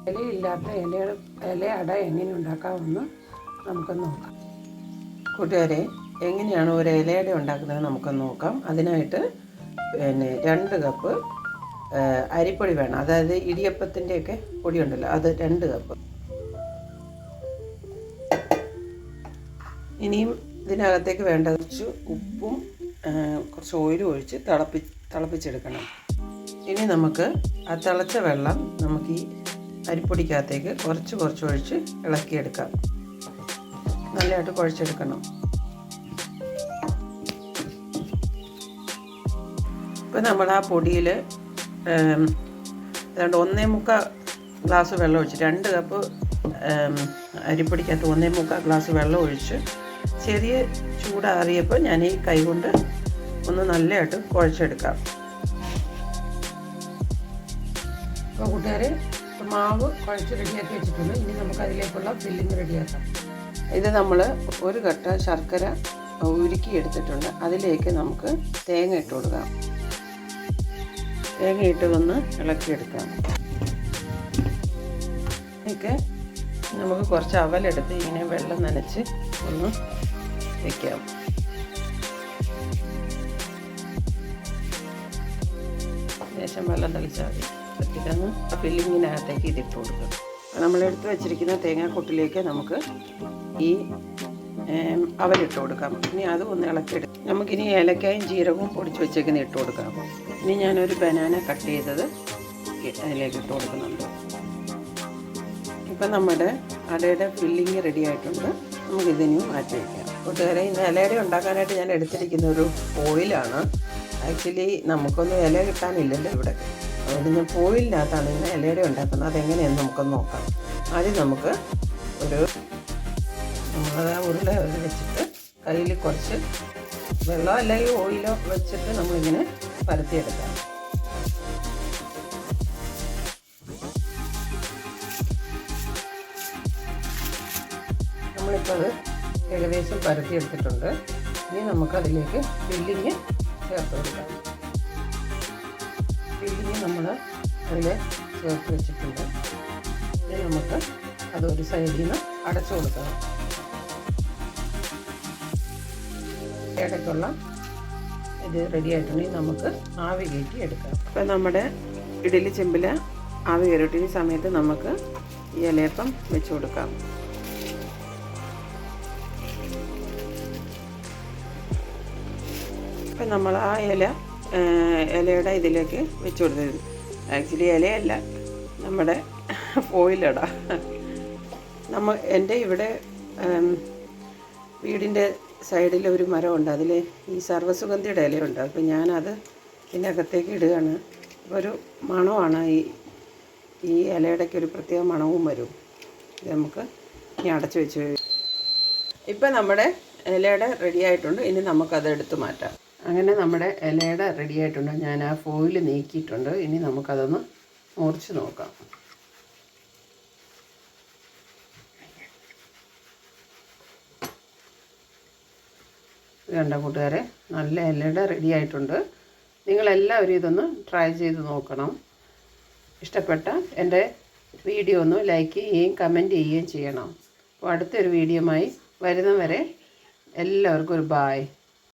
ഇലയില്ലാത്ത ഇലയട എങ്ങനെ ഉണ്ടാക്കാമെന്ന് നമുക്കൊന്ന് നോക്കാം. കൂട്ടുകാരെ, എങ്ങനെയാണ് ഒരു ഇലയട ഉണ്ടാക്കുന്നത് നമുക്കൊന്ന് നോക്കാം. അതിനായിട്ട് 2 കപ്പ് അരിപ്പൊടി വേണം. അതായത് ഇടിയപ്പത്തിൻ്റെയൊക്കെ പൊടി ഉണ്ടല്ലോ, അത് 2 കപ്പ്. ഇനിയും ഇതിനകത്തേക്ക് വേണ്ട കുറച്ച് ഉപ്പും കുറച്ച് ഓയിലും ഒഴിച്ച് തിളപ്പിച്ചെടുക്കണം. ഇനി നമുക്ക് ആ തിളച്ച വെള്ളം നമുക്ക് ഈ അരിപ്പൊടിക്കകത്തേക്ക് കുറച്ച് ഒഴിച്ച് ഇളക്കിയെടുക്കാം. നല്ലതായിട്ട് കുഴച്ചെടുക്കണം. ഇപ്പം നമ്മൾ ആ പൊടിയിൽ ഏതാണ്ട് 1.25 ഗ്ലാസ് വെള്ളം ഒഴിച്ച് 2 കപ്പ് അരിപ്പൊടിക്കകത്ത് 1.25 ഗ്ലാസ് വെള്ളം ഒഴിച്ച് ചെറിയ ചൂടാറിയപ്പോൾ ഞാൻ ഈ കൈ കൊണ്ട് ഒന്ന് നല്ലതായിട്ട് കുഴച്ചെടുക്കാം. അപ്പോൾ കൂട്ടുകാരെ, മാവ് കുഴച്ച് റെഡിയാക്കി വെച്ചിട്ടുണ്ട്. ഇനി നമുക്ക് അതിലേക്കുള്ള ഫില്ലിങ് റെഡിയാക്കാം. ഇത് നമ്മൾ 1 കട്ട ശർക്കര ഉരുക്കി എടുത്തിട്ടുണ്ട്. അതിലേക്ക് നമുക്ക് തേങ്ങ ഇട്ട് കൊടുക്കാം. തേങ്ങ ഇട്ട് ഒന്ന് ഇളക്കിയെടുക്കാം. ഇതിലേക്ക് നമുക്ക് കുറച്ച് അവലെടുത്ത് ഇങ്ങനെ വെള്ളം നനച്ച് ഒന്ന് വയ്ക്കാം. ശേഷം വെള്ളം തളിച്ചാൽ മതി. ഇതൊന്ന് ഫില്ലിങ്ങിനകത്തേക്ക് ഇതിട്ട് കൊടുക്കുക. നമ്മളെടുത്ത് വെച്ചിരിക്കുന്ന തേങ്ങാക്കൊട്ടിലേക്ക് നമുക്ക് ഈ അവലിട്ട് കൊടുക്കാം. ഇനി അത് ഒന്ന് ഇളക്കിയെടുക്കാം. നമുക്കിനി ഏലക്കായും ജീരകവും പൊടിച്ച് വെച്ചേക്കുന്ന ഇട്ട് കൊടുക്കാം. ഇനി ഞാനൊരു ബനാന കട്ട് ചെയ്തത് അതിലേക്ക് ഇട്ട് കൊടുക്കുന്നുണ്ട്. ഇപ്പം നമ്മുടെ അടയുടെ ഫില്ലിങ് റെഡി ആയിട്ടുണ്ട്. നമുക്കിതിനും മാറ്റി വയ്ക്കാം. കൂട്ടുകാരെ, ഇന്ന് ഇലയട ഉണ്ടാക്കാനായിട്ട് ഞാൻ എടുത്തിരിക്കുന്ന ഒരു ഫോയിലാണ്. ആക്ച്വലി നമുക്കൊന്നും ഇല കിട്ടാനില്ലല്ലോ ഇവിടെ. അതുകൊണ്ട് ഞാൻ ഫോയിലിനകത്താണ് ഇങ്ങനെ ഇലയട ഉണ്ടാക്കുന്നത്. അതെങ്ങനെയെന്ന് നമുക്കൊന്ന് നോക്കാം. ആദ്യം നമുക്ക് ഉരുള വെച്ചിട്ട് കയ്യിൽ കുറച്ച് വെള്ളമോ അല്ലെങ്കിൽ ഓയിലോ വെച്ചിട്ട് നമ്മളിങ്ങനെ പരത്തിയെടുക്കാം. നമ്മളിപ്പോൾ അത് ഏകദേശം പരത്തിയെടുത്തിട്ടുണ്ട്. ഇനി നമുക്കതിലേക്ക് ഫില്ലിങ് ചേർത്ത് കൊടുക്കാം. ഫില്ലിങ് നമ്മൾ അതിൽ ചേർത്ത് വെച്ചിട്ടുണ്ട്. ഇനി നമുക്ക് അതൊരു സൈഡിൽ നിന്ന് അടച്ചു കൊടുക്കണം. ഇടയ്ക്കുള്ള ഇത് റെഡി ആയിട്ടുണ്ടെങ്കിൽ നമുക്ക് ആവി കയറ്റി എടുക്കാം. ഇപ്പം നമ്മുടെ ഇഡലി ചെമ്പിൽ ആവി കയറിയിട്ട് ഈ സമയത്ത് നമുക്ക് ഈ ഇലയപ്പം വെച്ച് കൊടുക്കാം. ഇപ്പം നമ്മൾ ആ ഇലയുടെ ഇതിലേക്ക് വെച്ച് കൊടുത്തത് ആക്ച്വലി ഇലയല്ല, നമ്മുടെ ഫോയിലട. എൻ്റെ ഇവിടെ വീടിൻ്റെ സൈഡിൽ ഒരു മരമുണ്ട്. അതിൽ ഈ സർവ്വസുഗന്ധിയുടെ ഇലയുണ്ട്. അപ്പോൾ ഞാനത് ഇതിനകത്തേക്ക് ഇടുകയാണ്. ഒരു മണമാണ് ഈ ഇലയുടെയൊക്കെ ഒരു പ്രത്യേക മണവും വരും. ഇത് നമുക്ക് ഇനി അടച്ചു വെച്ച് ഇപ്പം നമ്മുടെ ഇലയുടെ റെഡി ആയിട്ടുണ്ട്. ഇനി നമുക്കത് എടുത്ത് മാറ്റാം. അങ്ങനെ നമ്മുടെ ഇലയുടെ റെഡി ആയിട്ടുണ്ട്. ഞാൻ ആ ഫോയിൽ നീക്കിയിട്ടുണ്ട്. ഇനി നമുക്കതൊന്ന് മുറിച്ച് നോക്കാം. ഇത് കണ്ട കൂട്ടുകാരെ, നല്ല ഇലയുടെ റെഡി ആയിട്ടുണ്ട്. നിങ്ങളെല്ലാവരും ഇതൊന്ന് ട്രൈ ചെയ്ത് നോക്കണം. ഇഷ്ടപ്പെട്ട എൻ്റെ വീഡിയോ ഒന്ന് ലൈക്ക് ചെയ്യുകയും കമൻറ്റ് ചെയ്യുകയും ചെയ്യണം. അപ്പോൾ അടുത്തൊരു വീഡിയോയുമായി വരുന്നവരെ എല്ലാവർക്കും ഒരു ബായ്.